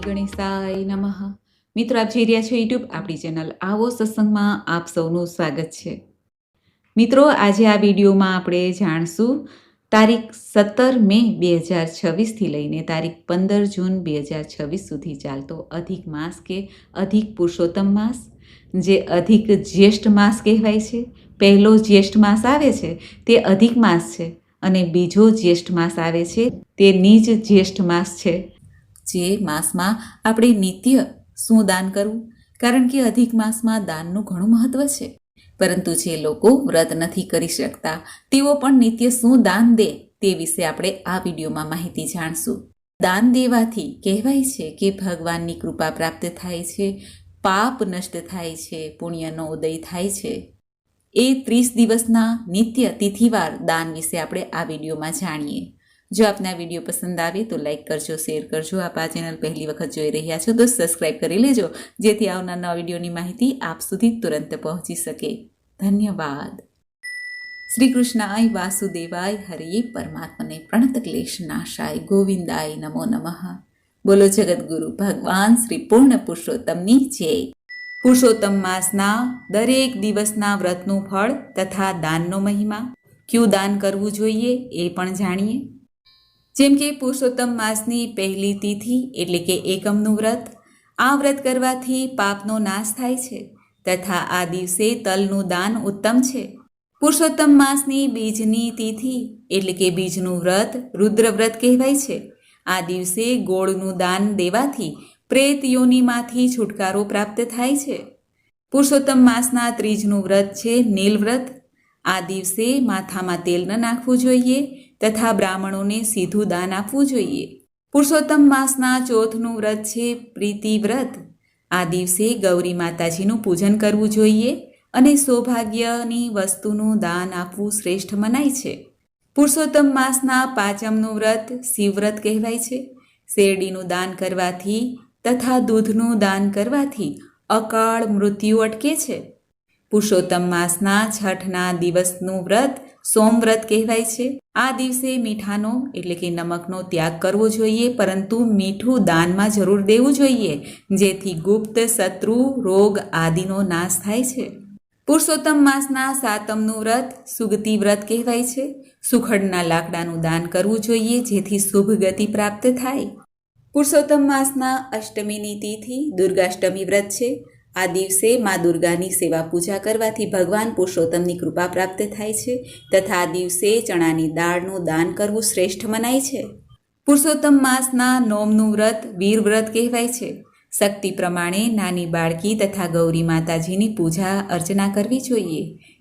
શ્રી ગણેશાય નમઃ. મિત્રો, આપ જોઈ રહ્યા છો યુટ્યુબ આપણી ચેનલ આવો સત્સંગમાં આપ સૌનું સ્વાગત છે. મિત્રો, આજે આ વિડીયોમાં આપણે જાણશું તારીખ 17 મે 2026થી લઈને તારીખ 15 જૂન 2026 સુધી ચાલતો અધિક માસ કે અધિક પુરુષોત્તમ માસ, જે અધિક જ્યેષ્ઠ માસ કહેવાય છે. પહેલો જ્યેષ્ઠ માસ આવે છે તે અધિક માસ છે અને બીજો જ્યેષ્ઠ માસ આવે છે તે નીજ જ્યેષ્ઠ માસ છે. જે માસમાં આપણે નિત્ય શું દાન કરવું, કારણ કે અધિક માસમાં દાનનું ઘણું મહત્વ છે. પરંતુ જે લોકો વ્રત નથી કરી શકતા તેઓ પણ નિત્ય શું દાન દે તે વિશે આપણે આ વિડીયોમાં માહિતી જાણશું. દાન દેવાથી કહેવાય છે કે ભગવાનની કૃપા પ્રાપ્ત થાય છે, પાપ નષ્ટ થાય છે, પુણ્યનો ઉદય થાય છે. એ 30 દિવસના નિત્ય તિથિવાર દાન વિશે આપણે આ વિડીયોમાં જાણીએ. જો આપને આ વિડીયો પસંદ આવે તો લાઇક કરજો, શેર કરજો. આપ આ ચેનલ પહેલી વખત જોઈ રહ્યા છો તો સબસ્ક્રાઇબ કરી લેજો, જેથી આવનાર નવા વિડીયોની માહિતી આપ સુધી તુરંત પહોંચી શકે. ધન્યવાદ. શ્રી કૃષ્ણાય વાસુદેવાય હરિયે પરમાત્મને પ્રણત ક્લેશ નાશાય ગોવિંદાય નમો નમઃ. બોલો જગતગુરુ ભગવાન શ્રી પૂર્ણ પુરુષોત્તમની જય. પુરુષોત્તમ માસના દરેક દિવસના વ્રતનું ફળ તથા દાનનો મહિમા, કયું દાન કરવું જોઈએ એ પણ જાણીએ. જેમ કે પુરુષોત્તમ માસની પહેલી તિથિ એટલે કે એકમનું વ્રત. આ વ્રત કરવાથી પાપનો નાશ થાય છે તથા આ દિવસે તલનું દાન ઉત્તમ છે. પુરુષોત્તમ માસની બીજની તિથિ એટલે કે બીજનું વ્રત રુદ્ર વ્રત કહેવાય છે. આ દિવસે ગોળનું દાન દેવાથી પ્રેત યોનિમાંથી છુટકારો પ્રાપ્ત થાય છે. પુરુષોત્તમ માસના ત્રીજનું વ્રત છે નીલ વ્રત. આ દિવસે માથામાં તેલ ન નાખવું જોઈએ તથા બ્રાહ્મણોને સીધું દાન આપવું જોઈએ. પુરુષોત્તમ માસના ચોથનું વ્રત છે પ્રીતિ વ્રત. આ દિવસે ગૌરી માતાજીનું પૂજન કરવું જોઈએ અને સૌભાગ્યની વસ્તુનું દાન આપવું શ્રેષ્ઠ મનાય છે. પુરુષોત્તમ માસના પાંચમનું વ્રત શિવવ્રત કહેવાય છે. શેરડીનું દાન કરવાથી તથા દૂધનું દાન કરવાથી અકાળ મૃત્યુ અટકે છે. પુરુષોત્તમ માસના છઠના દિવસનું વ્રત સોમવ્રત કહેવાય છે. આ દિવસે મીઠાનો એટલે કે નમકનો ત્યાગ કરવો જોઈએ, પરંતુ મીઠું દાનમાં જરૂર દેવું જોઈએ, જેથી ગુપ્ત શત્રુ રોગ આદિનો નાશ થાય છે. પુરુષોત્તમ માસના સાતમનું વ્રત સુગતિ વ્રત કહેવાય છે. સુખડના લાકડાનું દાન કરવું જોઈએ, જેથી શુભ ગતિ પ્રાપ્ત થાય. પુરુષોત્તમ માસના અષ્ટમીની તિથિ દુર્ગાષ્ટમી વ્રત છે. આ દિવસે મા દુર્ગાની સેવા પૂજા કરવાથી ભગવાન પુરુષોત્તમની કૃપા પ્રાપ્ત થાય છે તથા આ દિવસે ચણાની દાળનું દાન કરવું શ્રેષ્ઠ મનાય છે. પુરુષોત્તમ માસના નોમનું વ્રત વીર વ્રત કહેવાય છે. શક્તિ પ્રમાણે નાની બાળકી તથા ગૌરી માતાજીની પૂજા અર્ચના કરવી જોઈએ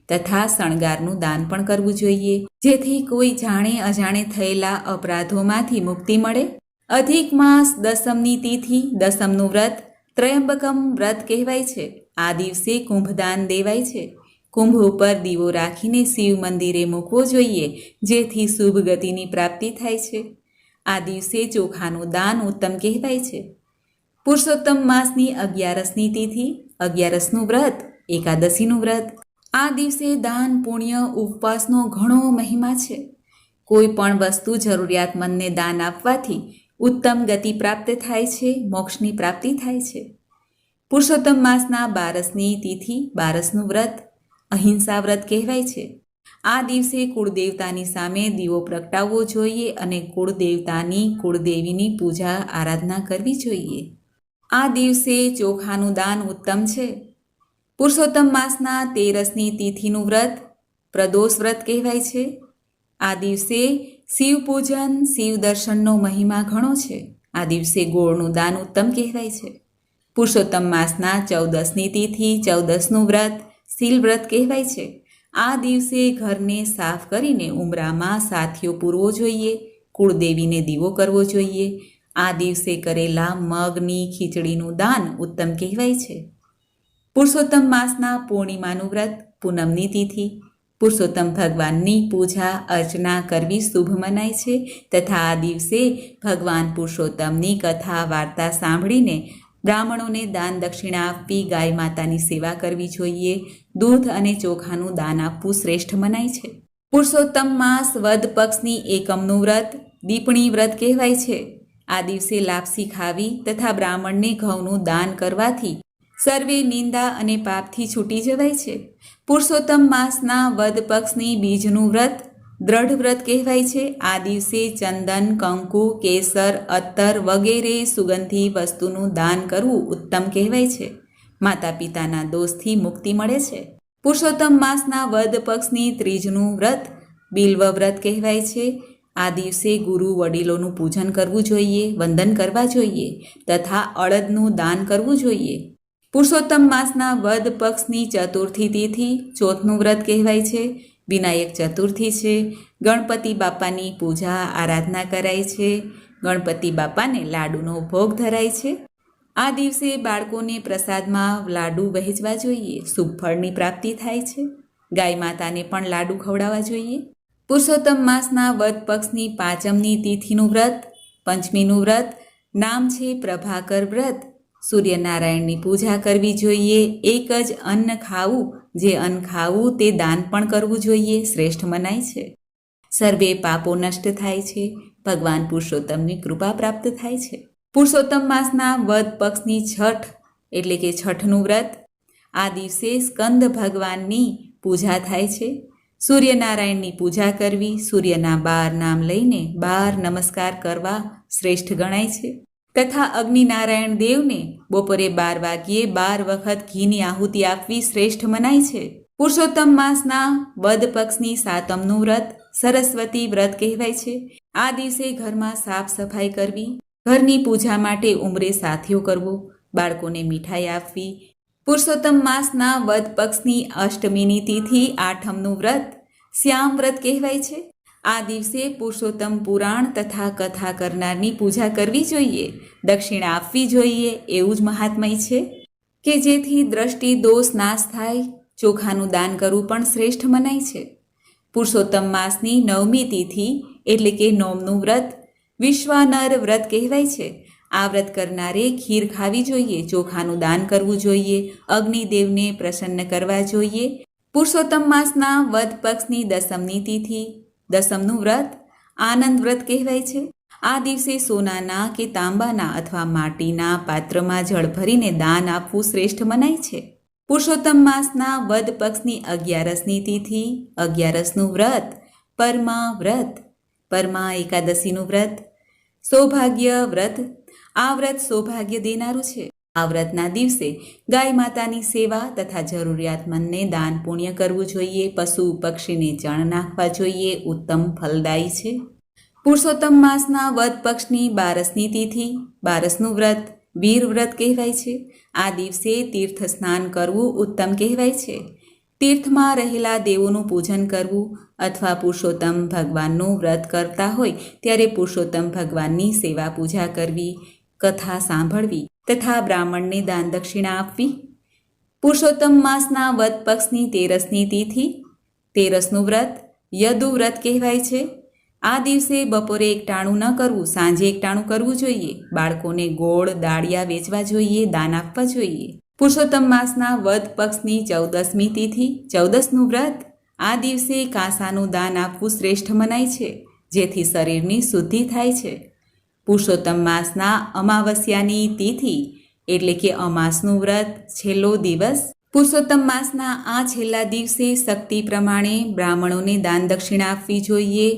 તથા શણગારનું દાન પણ કરવું જોઈએ, જેથી કોઈ જાણે અજાણે થયેલા અપરાધોમાંથી મુક્તિ મળે. અધિક માસ દસમની તિથિ દસમનું વ્રત ત્રયંબકમ વ્રત કહેવાય છે. આ દિવસે કુંભદાન દેવાય છે. કુંભ ઉપર દીવો રાખીને શિવ મંદિરે મૂકવો જોઈએ, જેથી શુભ ગતિની પ્રાપ્તિ થાય છે. આ દિવસે ચોખાનું દાન ઉત્તમ કહેવાય છે. પુરુષોત્તમ માસની 11સની તિથિ 11સનું વ્રત એકાદશીનું વ્રત. આ દિવસે દાન પુણ્ય ઉપવાસનો ઘણો મહિમા છે. કોઈ પણ વસ્તુ જરૂરિયાતમંદને દાન આપવાથી ઉત્તમ ગતિ પ્રાપ્ત થાય છે, મોક્ષની પ્રાપ્તિ થાય છે. પુરુષોત્તમ માસના 12સની તિથિ 12સનું વ્રત અહિંસા વ્રત કહેવાય છે. આ દિવસે કુળદેવતાની સામે દીવો પ્રગટાવવો જોઈએ અને કુળદેવતાની કુળદેવીની પૂજા આરાધના કરવી જોઈએ. આ દિવસે ચોખાનું દાન ઉત્તમ છે. પુરુષોત્તમ માસના 13સની તિથિનું વ્રત પ્રદોષ વ્રત કહેવાય છે. આ દિવસે શિવ પૂજન શિવ દર્શનનો મહિમા ઘણો છે. આ દિવસે ગોળનું દાન ઉત્તમ કહેવાય છે. પુરુષોત્તમ માસના 14સની તિથિ 14સનું વ્રત શીલ વ્રત કહેવાય છે. આ દિવસે ઘરને સાફ કરીને ઉંબરામાં સાથિયો પૂરવો જોઈએ, કુળદેવીને દીવો કરવો જોઈએ. આ દિવસે કરેલા મગની ખીચડીનું દાન ઉત્તમ કહેવાય છે. પુરુષોત્તમ માસના પૂર્ણિમાનું વ્રત પૂનમની તિથિ. પુરુષોત્તમ ભગવાનની પૂજા અર્ચના કરવી શુભ મનાય છે તથા આ દિવસે ભગવાન પુરુષોત્તમની કથા વાર્તા સાંભળીને બ્રાહ્મણોને દાન દક્ષિણા આપવી, ગાય માતાની સેવા કરવી જોઈએ. દૂધ અને ચોખાનું દાન આપવું શ્રેષ્ઠ મનાય છે. પુરુષોત્તમ માસ વદ પક્ષની એકમનું વ્રત દીપણી વ્રત કહેવાય છે. આ દિવસે લાપસી ખાવી તથા બ્રાહ્મણને ઘઉંનું દાન કરવાથી સર્વે નિંદા અને પાપથી છૂટી જવાય છે. પુરુષોત્તમ માસના વદ પક્ષની બીજનું વ્રત દ્રઢ વ્રત કહેવાય છે. આ દિવસે ચંદન, કંકુ, કેસર, અત્તર વગેરે સુગંધી વસ્તુનું દાન કરવું ઉત્તમ કહેવાય છે. માતા પિતાના દોષથી મુક્તિ મળે છે. પુરુષોત્તમ માસના વદ પક્ષની ત્રીજનું વ્રત બિલ્વ વ્રત કહેવાય છે. આ દિવસે ગુરુ વડીલોનું પૂજન કરવું જોઈએ, વંદન કરવા જોઈએ તથા અડદનું દાન કરવું જોઈએ. પુરુષોત્તમ માસના વદ પક્ષની ચતુર્થી તિથિ ચોથનું વ્રત કહેવાય છે. વિનાયક ચતુર્થી છે. ગણપતિ બાપાની પૂજા આરાધના કરાય છે. ગણપતિ બાપાને લાડુનો ભોગ ધરાય છે. આ દિવસે બાળકોને પ્રસાદમાં લાડુ વહેંચવા જોઈએ. શુભ ફળની પ્રાપ્તિ થાય છે. ગાય માતાને પણ લાડુ ખવડાવવા જોઈએ. પુરુષોત્તમ માસના વદ પક્ષની પાંચમની તિથિનું વ્રત પંચમીનું વ્રત નામ છે પ્રભાકર વ્રત. સૂર્યનારાયણની પૂજા કરવી જોઈએ. એક જ અન્ન ખાવું, જે અન્ન ખાવું તે દાન પણ કરવું જોઈએ, શ્રેષ્ઠ મનાય છે. સર્વે પાપો નષ્ટ થાય છે. ભગવાન પુરુષોત્તમની કૃપા પ્રાપ્ત થાય છે. પુરુષોત્તમ માસના વદ પક્ષની છઠ એટલે કે છઠનું વ્રત. આ દિવસે સ્કંદ ભગવાનની પૂજા થાય છે. સૂર્યનારાયણની પૂજા કરવી, સૂર્યના 12 નામ લઈને 12 નમસ્કાર કરવા શ્રેષ્ઠ ગણાય છે. તથા અગ્નિનારાયણ દેવને બપોરે 12 વાગ્યે 12 વખત ઘીની આહુતિ આપવી શ્રેષ્ઠ મનાય છે. પુરુષોત્તમ માસના વદ પક્ષની સાતમનું વ્રત સરસ્વતી વ્રત કહેવાય છે. આ દિવસે ઘરમાં સાફ સફાઈ કરવી, ઘરની પૂજા માટે ઉંમરે સાથિયો કરવો, બાળકોને મીઠાઈ આપવી. પુરુષોત્તમ માસના વદ પક્ષની અષ્ટમીની તિથિ આઠમનું વ્રત શ્યામ વ્રત કહેવાય છે. આ દિવસે પુરુષોત્તમ પુરાણ તથા કથા કરનારની પૂજા કરવી જોઈએ, દક્ષિણા આપવી જોઈએ. એવું જ મહાત્મય છે કે જેથી દ્રષ્ટિ દોષ નાશ થાય. ચોખાનું દાન કરવું પણ શ્રેષ્ઠ મનાય છે. પુરુષોત્તમ માસની નવમી તિથિ એટલે કે નોમનું વ્રત વિશ્વાનર વ્રત કહેવાય છે. આ વ્રત કરનારે ખીર ખાવી જોઈએ, ચોખાનું દાન કરવું જોઈએ, અગ્નિદેવને પ્રસન્ન કરવા જોઈએ. પુરુષોત્તમ માસના વદ પક્ષની દસમની તિથિ દસમનું વ્રત આનંદ વ્રત કહેવાય છે. આ દિવસે સોનાના કે તાંબાના અથવા માટીના પાત્રમાં જળ ભરીને દાન આપવું શ્રેષ્ઠ મનાય છે. પુરુષોત્તમ માસના વદ પક્ષની 11સની તિથિ 11સનું વ્રત પરમા વ્રત. પરમા એકાદશીનું વ્રત સૌભાગ્ય વ્રત. આ વ્રત સૌભાગ્ય દેનારું છે. આ વ્રતના દિવસે ગાય માતાની સેવા તથા જરૂરિયાતમંદને દાન પુણ્ય કરવું જોઈએ. પશુ પક્ષીને ચણ નાખવા જોઈએ. ઉત્તમ ફલદાયી છે. પુરુષોત્તમ માસના વદ પક્ષની 12સની તિથિ 12સનું વ્રત વીર વ્રત કહેવાય છે. આ દિવસે તીર્થ સ્નાન કરવું ઉત્તમ કહેવાય છે. તીર્થમાં રહેલા દેવોનું પૂજન કરવું અથવા પુરુષોત્તમ ભગવાનનું વ્રત કરતા હોય ત્યારે પુરુષોત્તમ ભગવાનની સેવા પૂજા કરવી, કથા સાંભળવી તથા બ્રાહ્મણને દાન દક્ષિણા આપવી. પુરુષોત્તમ માસના વદ પક્ષની 13સની તિથિ 13સનું વ્રત યદુ વ્રત કહેવાય છે. આ દિવસે બપોરે એકટાણું ન કરવું, સાંજે એકટાણું કરવું જોઈએ. બાળકોને ગોળ દાળિયા વેચવા જોઈએ, દાન આપવા જોઈએ. પુરુષોત્તમ માસના વદ પક્ષની 14મી તિથિ 14સનું વ્રત. આ દિવસે કાંસાનું દાન આપવું શ્રેષ્ઠ મનાય છે, જેથી શરીરની શુદ્ધિ થાય છે. પુરુષોત્તમ માસના અમાવસ્યાની તિથિ એટલે કે અમાસનું વ્રત છેલ્લો દિવસ. પુરુષોત્તમ માસના આ છેલ્લા દિવસે શક્તિ પ્રમાણે બ્રાહ્મણોને દાન દક્ષિણા આપવી જોઈએ,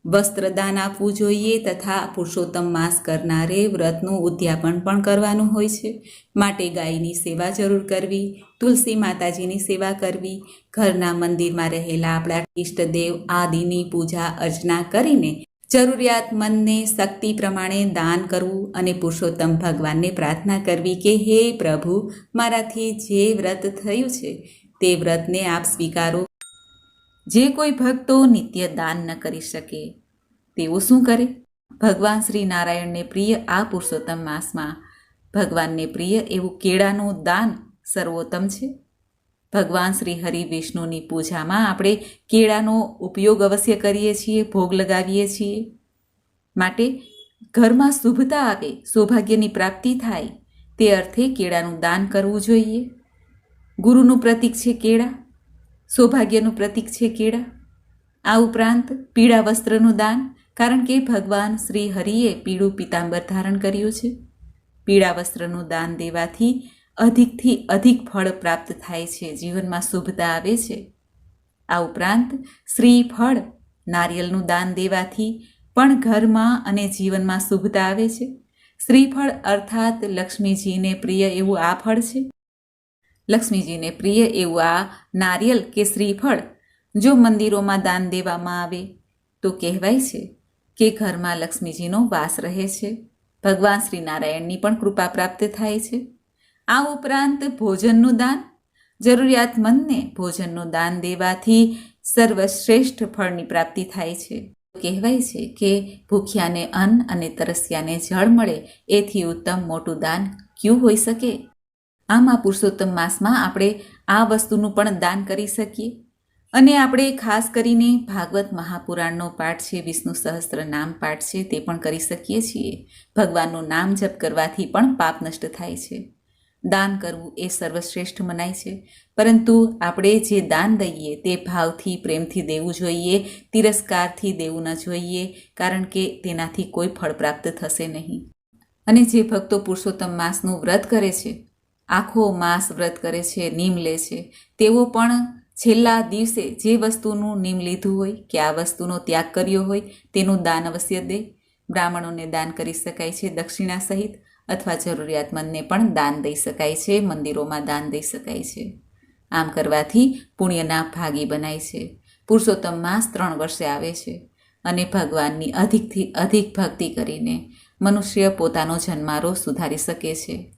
વસ્ત્રદાન આપવું જોઈએ તથા પુરુષોત્તમ માસ કરનારે વ્રતનું ઉદ્યાપન પણ કરવાનું હોય છે. માટે ગાયની સેવા જરૂર કરવી, તુલસી માતાજીની સેવા કરવી, ઘરના મંદિરમાં રહેલા આપણા ઈષ્ટદેવ આદિની પૂજા અર્ચના કરીને જરૂરિયાતમંદને શક્તિ પ્રમાણે દાન કરવું અને પુરુષોત્તમ ભગવાનને પ્રાર્થના કરવી કે હે પ્રભુ, મારાથી જે વ્રત થયું છે તે વ્રતને આપ સ્વીકારો. જે કોઈ ભક્તો નિત્ય દાન ન કરી શકે તેઓ શું કરે? ભગવાન શ્રી નારાયણને પ્રિય આ પુરુષોત્તમ માસમાં ભગવાનને પ્રિય એવું કેળાનું દાન સર્વોત્તમ છે. ભગવાન શ્રી હરિ વિષ્ણુની પૂજામાં આપણે કેળાનો ઉપયોગ અવશ્ય કરીએ છીએ, ભોગ લગાવીએ છીએ. માટે ઘરમાં શુભતા આવે, સૌભાગ્યની પ્રાપ્તિ થાય તે અર્થે કેળાનું દાન કરવું જોઈએ. ગુરુનું પ્રતીક છે કેળા, સૌભાગ્યનું પ્રતીક છે કેળા. આ ઉપરાંત પીળા વસ્ત્રનું દાન કારણ કે ભગવાન શ્રી હરિએ પીળું પીતાંબર ધારણ કર્યું છે. પીળા વસ્ત્રનું દાન દેવાથી અધિકથી અધિક ફળ પ્રાપ્ત થાય છે, જીવનમાં શુભતા આવે છે. આ ઉપરાંત શ્રીફળ નારિયેળનું દાન દેવાથી પણ ઘરમાં અને જીવનમાં શુભતા આવે છે. શ્રીફળ અર્થાત લક્ષ્મીજીને પ્રિય એવું આ ફળ છે. લક્ષ્મીજીને પ્રિય એવું આ નારિયેળ કે શ્રીફળ જો મંદિરોમાં દાન દેવામાં આવે તો કહેવાય છે કે ઘરમાં લક્ષ્મીજીનો વાસ રહે છે. ભગવાન શ્રી નારાયણની પણ કૃપા પ્રાપ્ત થાય છે. આ ઉપરાંત ભોજનનું દાન, જરૂરિયાતમંદને ભોજનનું દાન દેવાથી સર્વશ્રેષ્ઠ ફળની પ્રાપ્તિ થાય છે. કહેવાય છે કે ભૂખ્યાને અન્ન અને તરસ્યાને જળ મળે એથી ઉત્તમ મોટું દાન ક્યું હોઈ શકે. આમ આ પુરુષોત્તમ માસમાં આપણે આ વસ્તુનું પણ દાન કરી શકીએ. અને આપણે ખાસ કરીને ભાગવત મહાપુરાણનો પાઠ છે, વિષ્ણુ સહસ્ત્ર નામ પાઠ છે, તે પણ કરી શકીએ છીએ. ભગવાનનું નામ જપ કરવાથી પણ પાપ નષ્ટ થાય છે. દાન કરવું એ સર્વશ્રેષ્ઠ મનાય છે, પરંતુ આપણે જે દાન દઈએ તે ભાવથી પ્રેમથી દેવું જોઈએ, તિરસ્કારથી દેવું ન જોઈએ, કારણ કે તેનાથી કોઈ ફળ પ્રાપ્ત થશે નહીં. અને જે ભક્તો પુરુષોત્તમ માસનું વ્રત કરે છે, આખો માસ વ્રત કરે છે, નિયમ લે છે, તેઓ પણ છેલ્લા દિવસે જે વસ્તુનું નિયમ લીધું હોય કે આ વસ્તુનો ત્યાગ કર્યો હોય તેનું દાન અવશ્ય દે. બ્રાહ્મણોને દાન કરી શકાય છે દક્ષિણા સહિત, અથવા જરૂરિયાતમંદને પણ દાન દઈ શકાય છે, મંદિરોમાં દાન દઈ શકાય છે. આમ કરવાથી પુણ્યના ભાગી બનાય છે. પુરુષોત્તમ માસ 3 વર્ષે આવે છે અને ભગવાનની અધિકથી અધિક ભક્તિ કરીને મનુષ્ય પોતાનો જન્મારો સુધારી શકે છે.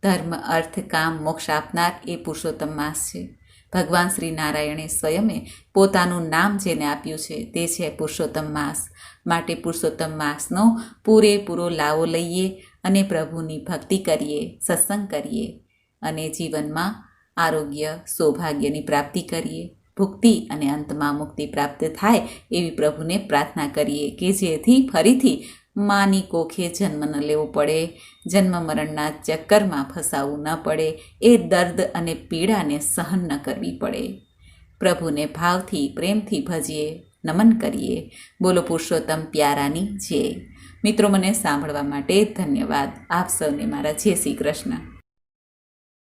ધર્મ, અર્થ, કામ, મોક્ષ આપનાર એ પુરુષોત્તમ માસ છે. ભગવાન શ્રી નારાયણે સ્વયમે પોતાનું નામ જેને આપ્યું છે તે છે પુરુષોત્તમ માસ. માટે પુરુષોત્તમ માસનો પૂરેપૂરો લાવો લઈએ અને પ્રભુની ભક્તિ કરીએ, સત્સંગ કરીએ અને જીવનમાં આરોગ્ય, સૌભાગ્યની પ્રાપ્તિ કરીએ. ભુક્તિ અને અંતમાં મુક્તિ પ્રાપ્ત થાય એવી પ્રભુને પ્રાર્થના કરીએ કે જેથી ફરીથી માની કોખે જન્મ ન લેવો પડે, જન્મ મરણના ચક્કરમાં ફસાવું ન પડે, એ દર્દ અને પીડાને સહન ન કરવી પડે. પ્રભુને ભાવથી પ્રેમથી ભજીએ, નમન કરીએ. બોલો પુરુષોત્તમ પ્યારાની જય. મિત્રો, મને સાંભળવા માટે ધન્યવાદ. આપ સૌને મારા જય શ્રી કૃષ્ણ.